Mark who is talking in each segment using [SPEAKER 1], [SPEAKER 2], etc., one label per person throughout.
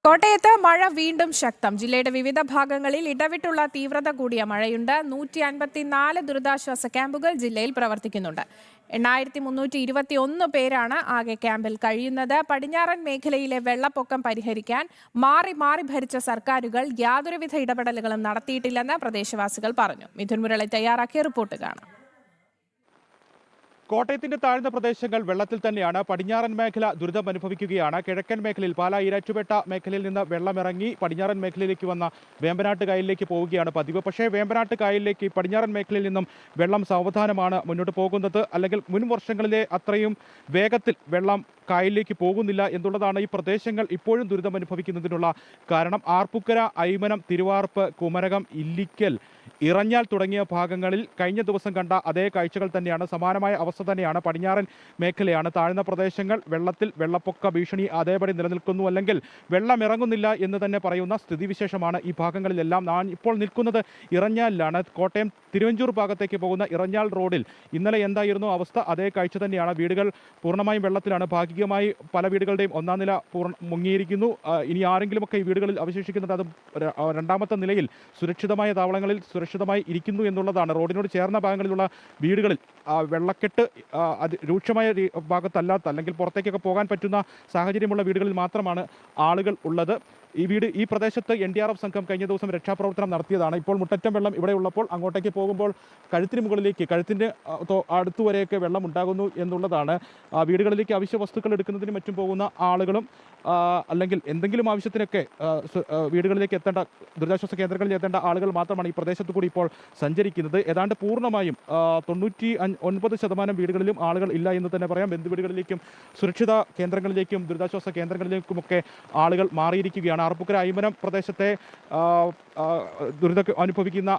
[SPEAKER 1] കോട്ടയത്ത് മഴ വീണ്ടും ശക്തം. ജില്ലയുടെ വിവിധ ഭാഗങ്ങളിൽ ഇടവിട്ടുള്ള തീവ്രത കൂടിയ മഴയുണ്ട്. 154 ദുരിതാശ്വാസ ക്യാമ്പുകൾ ജില്ലയിൽ പ്രവർത്തിക്കുന്നുണ്ട്. 8321 പേരാണ് ആകെ ക്യാമ്പിൽ കഴിയുന്നത്. പടിഞ്ഞാറൻ മേഖലയിലെ വെള്ളപ്പൊക്കം പരിഹരിക്കാൻ മാറി മാറി ഭരിച്ച സർക്കാരുകൾ യാതൊരുവിധ ഇടപെടലുകളും നടത്തിയിട്ടില്ലെന്ന് പ്രദേശവാസികൾ പറഞ്ഞു. മിഥുൻ മുരളി തയ്യാറാക്കിയ റിപ്പോർട്ട് കാണാം.
[SPEAKER 2] കോട്ടയത്തിന്റെ താഴ്ന്ന പ്രദേശങ്ങൾ വെള്ളത്തിൽ തന്നെയാണ്. പടിഞ്ഞാറൻ മേഖല ദുരിതം അനുഭവിക്കുകയാണ്. കിഴക്കൻ മേഖലയിൽ പാലാ ഈരാറ്റുപേട്ട മേഖലയിൽ നിന്ന് വെള്ളമിറങ്ങി പടിഞ്ഞാറൻ മേഖലയിലേക്ക് വന്ന വേമ്പനാട്ട് കായലിലേക്ക് പോവുകയാണ് പതിവ്. പക്ഷേ വേമ്പനാട്ട് കായലിലേക്ക് പടിഞ്ഞാറൻ മേഖലയിൽ നിന്നും വെള്ളം സാവധാനമാണ് മുന്നോട്ട് പോകുന്നത്. അല്ലെങ്കിൽ മുൻ വർഷങ്ങളിലെ അത്രയും വേഗത്തിൽ വെള്ളം കായലിലേക്ക് പോകുന്നില്ല എന്നുള്ളതാണ് ഈ പ്രദേശങ്ങൾ ഇപ്പോഴും ദുരിതം അനുഭവിക്കുന്നതിനുള്ള കാരണം. ആർപ്പുക്കര, ഐമനം, തിരുവാർപ്പ്, കുമരകം, ഇല്ലിക്കൽ, ഇറഞ്ഞാൽ തുടങ്ങിയ ഭാഗങ്ങളിൽ കഴിഞ്ഞ ദിവസം കണ്ട അതേ കാഴ്ചകൾ തന്നെയാണ്. സമാനമായ അവസ്ഥ തന്നെയാണ്. പടിഞ്ഞാറൻ മേഖലയാണ്. താഴ്ന്ന പ്രദേശങ്ങൾ വെള്ളപ്പൊക്ക ഭീഷണി അതേപടി നിലനിൽക്കുന്നു, അല്ലെങ്കിൽ വെള്ളം ഇറങ്ങുന്നില്ല എന്ന് തന്നെ പറയുന്ന സ്ഥിതിവിശേഷമാണ് ഈ ഭാഗങ്ങളിലെല്ലാം. ഞാൻ ഇപ്പോൾ നിൽക്കുന്നത് ഇറഞ്ഞാലിലാണ്. കോട്ടയം തിരുവഞ്ചൂർ ഭാഗത്തേക്ക് പോകുന്ന ഇറഞ്ഞാൽ റോഡിൽ ഇന്നലെ എന്തായിരുന്നു അവസ്ഥ, അതേ കാഴ്ച തന്നെയാണ്. വീടുകൾ പൂർണ്ണമായും വെള്ളത്തിലാണ്. ഭാഗികമായി പല വീടുകളുടെയും ഒന്നാം നില മുങ്ങിയിരിക്കുന്നു. ഇനി ആരെങ്കിലുമൊക്കെ ഈ വീടുകളിൽ അവശേഷിക്കുന്നത് അത് രണ്ടാമത്തെ നിലയിൽ സുരക്ഷിതമായ താവളങ്ങളിൽ സുരക്ഷിതമായി ഇരിക്കുന്നു എന്നുള്ളതാണ്. റോഡിനോട് ചേർന്ന ഭാഗങ്ങളിലുള്ള വീടുകളിൽ വെള്ളക്കെട്ട് രൂക്ഷമായ ഭാഗത്തല്ലാത്ത, അല്ലെങ്കിൽ പുറത്തേക്കൊക്കെ പോകാൻ പറ്റുന്ന സാഹചര്യമുള്ള വീടുകളിൽ മാത്രമാണ് ആളുകൾ ഉള്ളത്. ഈ പ്രദേശത്ത് NDRF സംഘം കഴിഞ്ഞ ദിവസം രക്ഷാപ്രവർത്തനം നടത്തിയതാണ്. ഇപ്പോൾ മുട്ടറ്റം വെള്ളം ഇവിടെ ഉള്ളപ്പോൾ അങ്ങോട്ടേക്ക് പോകുമ്പോൾ കഴുത്തിന് മുകളിലേക്ക്, കഴുത്തിൻ്റെ അടുത്തുവരെയൊക്കെ വെള്ളം ഉണ്ടാകുന്നു എന്നുള്ളതാണ്. വീടുകളിലേക്ക് അവശ്യ വസ്തുക്കൾ എടുക്കുന്നതിനും മറ്റും പോകുന്ന ആളുകളും അല്ലെങ്കിൽ എന്തെങ്കിലും ആവശ്യത്തിനൊക്കെ വീടുകളിലേക്ക് എത്തേണ്ട, ദുരിതാശ്വാസ കേന്ദ്രങ്ങളിൽ എത്തേണ്ട ആളുകൾ മാത്രമാണ് ഈ പ്രദേശത്തു കൂടി ഇപ്പോൾ സഞ്ചരിക്കുന്നത്. ഏതാണ്ട് പൂർണ്ണമായും 99% വീടുകളിലും ആളുകൾ ഇല്ല എന്ന് തന്നെ പറയാം. ബന്ധുവീടുകളിലേക്കും സുരക്ഷിത കേന്ദ്രങ്ങളിലേക്കും ദുരിതാശ്വാസ കേന്ദ്രങ്ങളിലേക്കുമൊക്കെ ആളുകൾ മാറിയിരിക്കുകയാണ്. ആർപ്പുക്കര, ഐമനം പ്രദേശത്തെ ദുരിതം അനുഭവിക്കുന്ന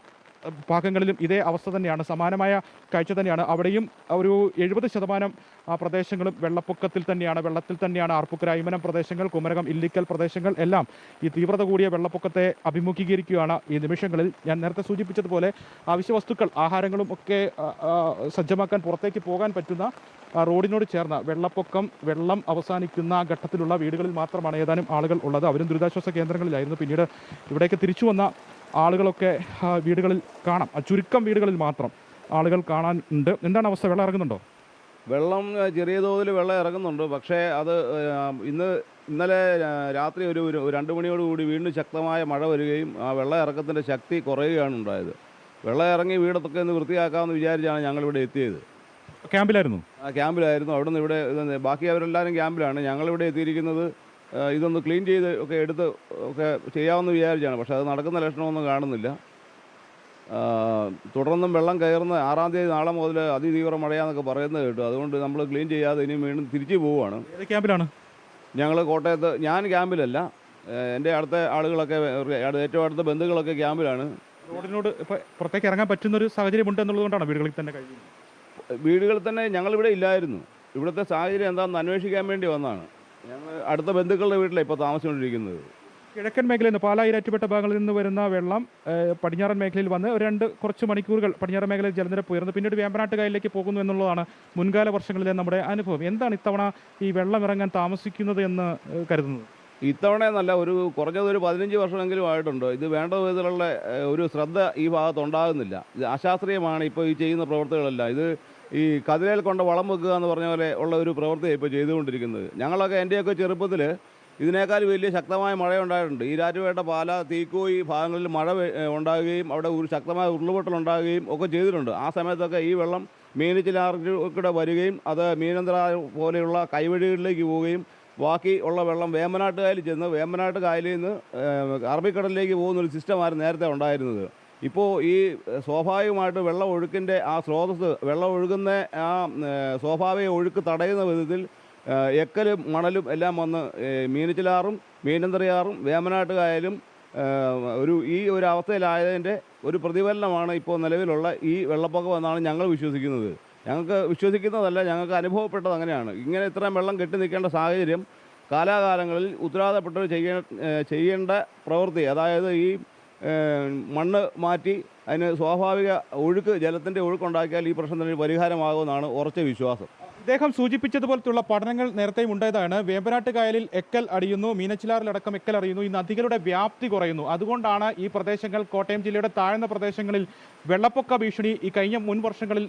[SPEAKER 2] ഭാഗങ്ങളിലും ഇതേ അവസ്ഥ തന്നെയാണ്. സമാനമായ കാഴ്ച തന്നെയാണ്. അവിടെയും ഒരു 70% പ്രദേശങ്ങളും വെള്ളപ്പൊക്കത്തിൽ തന്നെയാണ്, വെള്ളത്തിൽ തന്നെയാണ്. ആർപ്പുക്കര, ഐമനം പ്രദേശങ്ങൾ, കുമരകം, ഇല്ലിക്കൽ പ്രദേശങ്ങൾ എല്ലാം ഈ തീവ്രത കൂടിയ വെള്ളപ്പൊക്കത്തെ അഭിമുഖീകരിക്കുകയാണ് ഈ നിമിഷങ്ങളിൽ. ഞാൻ നേരത്തെ സൂചിപ്പിച്ചതുപോലെ ആവശ്യ വസ്തുക്കൾ, ആഹാരങ്ങളും ഒക്കെ സജ്ജമാക്കാൻ പുറത്തേക്ക് പോകാൻ പറ്റുന്ന റോഡിനോട് ചേർന്ന വെള്ളം അവസാനിക്കുന്ന ഘട്ടത്തിലുള്ള വീടുകളിൽ മാത്രമാണ് ഏതാനും ആളുകൾ ഉള്ളത്. അവരും ദുരിതാശ്വാസ കേന്ദ്രങ്ങളിലായിരുന്നു. പിന്നീട് ഇവിടേക്ക് തിരിച്ചു വന്ന ആളുകളൊക്കെ വീടുകളിൽ കാണാം. ചുരുക്കം വീടുകളിൽ മാത്രം ആളുകൾ കാണാനുണ്ട്. എന്താണ് അവസ്ഥ? വെള്ളം ഇറങ്ങുന്നുണ്ടോ?
[SPEAKER 3] വെള്ളം ചെറിയ തോതിൽ വെള്ളം ഇറങ്ങുന്നുണ്ട്. പക്ഷേ അത് ഇന്നലെ രാത്രി ഒരു 2 മണിയോടുകൂടി വീണ്ടും ശക്തമായ മഴ വരികയും ആ വെള്ളം ഇറക്കത്തിൻ്റെ ശക്തി കുറയുകയാണ് ഉണ്ടായത്. വെള്ളം ഇറങ്ങി വീടൊക്കെ ഒന്ന് വൃത്തിയാക്കാമെന്ന് വിചാരിച്ചാണ് ഞങ്ങളിവിടെ എത്തിയത്.
[SPEAKER 2] ക്യാമ്പിലായിരുന്നു?
[SPEAKER 3] ക്യാമ്പിലായിരുന്നു. അവിടെ നിന്ന് ഇവിടെ ബാക്കി അവരെല്ലാവരും ക്യാമ്പിലാണ്. ഞങ്ങളിവിടെ എത്തിയിരിക്കുന്നത് ഇതൊന്ന് ക്ലീൻ ചെയ്ത് ഒക്കെ എടുത്ത് ഒക്കെ ചെയ്യാമെന്ന് വിചാരിച്ചാണ്. പക്ഷേ അത് നടക്കുന്ന ലക്ഷണമൊന്നും കാണുന്നില്ല. തുടർന്നും വെള്ളം കയറുന്ന 6-ാം തീയതി നാളെ മുതൽ അതിതീവ്ര മഴയാന്നൊക്കെ പറയുന്നത് കേട്ടു. അതുകൊണ്ട് നമ്മൾ ക്ലീൻ ചെയ്യാതെ ഇനി വീണ്ടും തിരിച്ചു പോവുകയാണ്.
[SPEAKER 2] ഏത് ക്യാമ്പിലാണ്?
[SPEAKER 3] ഞങ്ങൾ കോട്ടയത്ത്. ഞാൻ ക്യാമ്പിലല്ല, എൻ്റെ അടുത്ത ആളുകളൊക്കെ, ഏറ്റവും അടുത്ത ബന്ധുക്കളൊക്കെ ക്യാമ്പിലാണ്.
[SPEAKER 2] റോഡിനോട് ഇപ്പോൾ പുറത്തേക്ക് ഇറങ്ങാൻ പറ്റുന്നൊരു സാഹചര്യം ഉണ്ട് എന്നുള്ളതുകൊണ്ടാണ് വീടുകളിൽ തന്നെ കഴിയുന്നത്.
[SPEAKER 3] വീടുകളിൽ തന്നെ ഞങ്ങളിവിടെ ഇല്ലായിരുന്നു. ഇവിടുത്തെ സാഹചര്യം എന്താണെന്ന് അന്വേഷിക്കാൻ വേണ്ടി വന്നതാണ്. ഞങ്ങൾ അടുത്ത ബന്ധുക്കളുടെ വീട്ടിലാണ് ഇപ്പോൾ താമസിച്ചുകൊണ്ടിരിക്കുന്നത്.
[SPEAKER 2] കിഴക്കൻ മേഖലയിൽ നിന്ന്, പാലാ ഈരാറ്റുപേട്ട ഭാഗങ്ങളിൽ നിന്ന് വരുന്ന വെള്ളം പടിഞ്ഞാറൻ മേഖലയിൽ വന്ന് കുറച്ച് മണിക്കൂറുകൾ പടിഞ്ഞാറൻ മേഖലയിൽ ജലനിരപ്പ് ഉയർന്നു പിന്നീട് വേമ്പനാട്ട് കായലിലേക്ക് പോകുന്നു എന്നുള്ളതാണ് മുൻകാല വർഷങ്ങളിലെ നമ്മുടെ അനുഭവം. എന്താണ് ഇത്തവണ ഈ വെള്ളം ഇറങ്ങാൻ താമസിക്കുന്നത് എന്ന് കരുതുന്നത്?
[SPEAKER 3] ഇത്തവണ എന്നല്ല, കുറഞ്ഞതൊരു 15 വർഷമെങ്കിലും ആയിട്ടുണ്ട്. ഇത് വേണ്ട വിധത്തിലുള്ള ഒരു ശ്രദ്ധ ഈ ഭാഗത്തുണ്ടാകുന്നില്ല. ഇത് അശാസ്ത്രീയമാണ് ഇപ്പോൾ ഈ ചെയ്യുന്ന പ്രവൃത്തികളെല്ലാം. ഇത് ഈ കതിരയിൽ കൊണ്ട് വളം വെക്കുക എന്ന് പറഞ്ഞ പോലെ ഉള്ള ഒരു പ്രവൃത്തിയാണ് ഇപ്പോൾ ചെയ്തുകൊണ്ടിരിക്കുന്നത്. ഞങ്ങളൊക്കെ എൻ്റെയൊക്കെ ചെറുപ്പത്തിൽ ഇതിനേക്കാൾ വലിയ ശക്തമായ മഴ ഉണ്ടായിട്ടുണ്ട്. ഈരാറ്റുപേട്ട, പാല, തീക്കോയി ഭാഗങ്ങളിൽ മഴ ഉണ്ടാകുകയും അവിടെ ഒരു ശക്തമായ ഉരുളുപൊട്ടലുണ്ടാകുകയും ഒക്കെ ചെയ്തിട്ടുണ്ട്. ആ സമയത്തൊക്കെ ഈ വെള്ളം മീനച്ചിലാറിലൂടെ വരികയും അത് മീനന്തറ പോലെയുള്ള കൈവഴികളിലേക്ക് പോവുകയും ബാക്കി ഉള്ള വെള്ളം വേമ്പനാട്ട് കായലിൽ ചെന്ന് വേമ്പനാട്ട് കായലിൽ നിന്ന് അറബിക്കടലിലേക്ക് പോകുന്നൊരു സിസ്റ്റമായിരുന്നു നേരത്തെ ഉണ്ടായിരുന്നത്. ഇപ്പോൾ ഈ സ്വാഭാവികമായിട്ട് വെള്ളം ഒഴുക്കിൻ്റെ ആ സ്രോതസ്സ്, വെള്ളം ഒഴുകുന്ന ആ സ്വാഭാവിക ഒഴുക്ക് തടയുന്ന വിധത്തിൽ എക്കലും മണലും എല്ലാം വന്ന് മീനച്ചിലാറും മീനന്തറിയാറും വേമ്പനാട്ട് കായലും ഈ ഒരു അവസ്ഥയിലായതിൻ്റെ ഒരു പ്രതിഫലനമാണ് ഇപ്പോൾ നിലവിലുള്ള ഈ വെള്ളപ്പൊക്കം എന്നാണ് ഞങ്ങൾ വിശ്വസിക്കുന്നത്. ഞങ്ങൾക്ക് വിശ്വസിക്കുന്നതല്ല, ഞങ്ങൾക്ക് അനുഭവപ്പെട്ടത് അങ്ങനെയാണ്. ഇങ്ങനെ ഇത്രയും വെള്ളം കെട്ടി നിൽക്കേണ്ട സാഹചര്യം കാലാകാലങ്ങളിൽ ഉത്തരവാദപ്പെട്ടവർ ചെയ്യേണ്ട പ്രവൃത്തി, അതായത് ഈ മണ്ണ് മാറ്റി അതിന് സ്വാഭാവിക ഒഴുക്ക്, ജലത്തിൻ്റെ ഒഴുക്കുണ്ടാക്കിയാൽ ഈ പ്രശ്നത്തിന് പരിഹാരമാകുമെന്നാണ് ഉറച്ച വിശ്വാസം.
[SPEAKER 2] അദ്ദേഹം സൂചിപ്പിച്ചതുപോലത്തുള്ള പഠനങ്ങൾ നേരത്തെയും ഉണ്ടായതാണ്. വേമ്പനാട്ട് കായലിൽ എക്കൽ അടിയുന്നു, മീനച്ചിലാറിലടക്കം എക്കൽ അറിയുന്നു, ഈ നദികളുടെ വ്യാപ്തി കുറയുന്നു. അതുകൊണ്ടാണ് ഈ പ്രദേശങ്ങൾ, കോട്ടയം ജില്ലയുടെ താഴ്ന്ന പ്രദേശങ്ങളിൽ വെള്ളപ്പൊക്ക ഭീഷണി ഈ കഴിഞ്ഞ മുൻ വർഷങ്ങളിൽ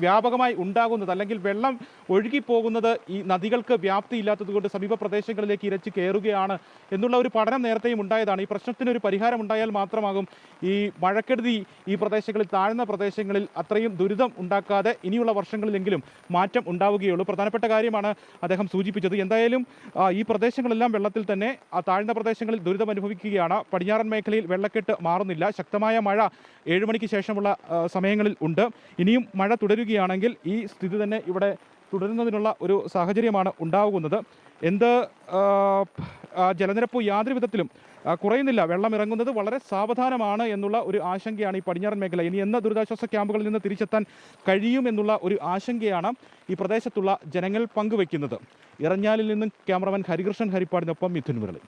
[SPEAKER 2] വ്യാപകമായി ഉണ്ടാകുന്നത്, അല്ലെങ്കിൽ വെള്ളം ഒഴുകിപ്പോകുന്നത് ഈ നദികൾക്ക് വ്യാപ്തി ഇല്ലാത്തതുകൊണ്ട് സമീപ പ്രദേശങ്ങളിലേക്ക് ഇരച്ച് കയറുകയാണ് എന്നുള്ള ഒരു പഠനം നേരത്തെയും ഉണ്ടായതാണ്. ഈ പ്രശ്നത്തിന് ഒരു പരിഹാരം ഉണ്ടായാൽ മാത്രമാകും ഈ മഴക്കെടുതി ഈ പ്രദേശങ്ങളിൽ, താഴ്ന്ന പ്രദേശങ്ങളിൽ അത്രയും ദുരിതം ഉണ്ടാക്കാതെ ഇനിയുള്ള വർഷങ്ങളിലെങ്കിലും മാറ്റം ഉണ്ടാവുകയുള്ളൂ. പ്രധാനപ്പെട്ട കാര്യമാണ് അദ്ദേഹം സൂചിപ്പിച്ചത്. എന്തായാലും ഈ പ്രദേശങ്ങളെല്ലാം വെള്ളത്തിൽ തന്നെ, ആ താഴ്ന്ന പ്രദേശങ്ങളിൽ ദുരിതം അനുഭവിക്കുകയാണ്. പടിഞ്ഞാറൻ മേഖലയിൽ വെള്ളക്കെട്ട് മാറുന്നില്ല. ശക്തമായ മഴ 7 മണിക്ക് ശേഷമുള്ള സമയങ്ങളിൽ ഉണ്ട്. ഇനിയും മഴ തുടരുകയാണെങ്കിൽ ഈ സ്ഥിതി തന്നെ ഇവിടെ തുടരുന്നതിനുള്ള ഒരു സാഹചര്യമാണ് ഉണ്ടാകുന്നത്. ജലനിരപ്പ് യാതൊരു വിധത്തിലും കുറയുന്നില്ല. വെള്ളം ഇറങ്ങുന്നത് വളരെ സാവധാനമാണ് എന്നുള്ള ഒരു ആശങ്കയാണ് ഈ പടിഞ്ഞാറൻ മേഖല. ഇനി എന്ന് ദുരിതാശ്വാസ ക്യാമ്പുകളിൽ നിന്ന് തിരിച്ചെത്താൻ കഴിയുമെന്നുള്ള ഒരു ആശങ്കയാണ് ഈ പ്രദേശത്തുള്ള ജനങ്ങൾ പങ്കുവയ്ക്കുന്നത്. ഇറഞ്ഞാലിൽ നിന്നും ക്യാമറമാൻ ഹരികൃഷ്ണൻ ഹരിപ്പാടിനൊപ്പം മിഥുൻ മുരളി.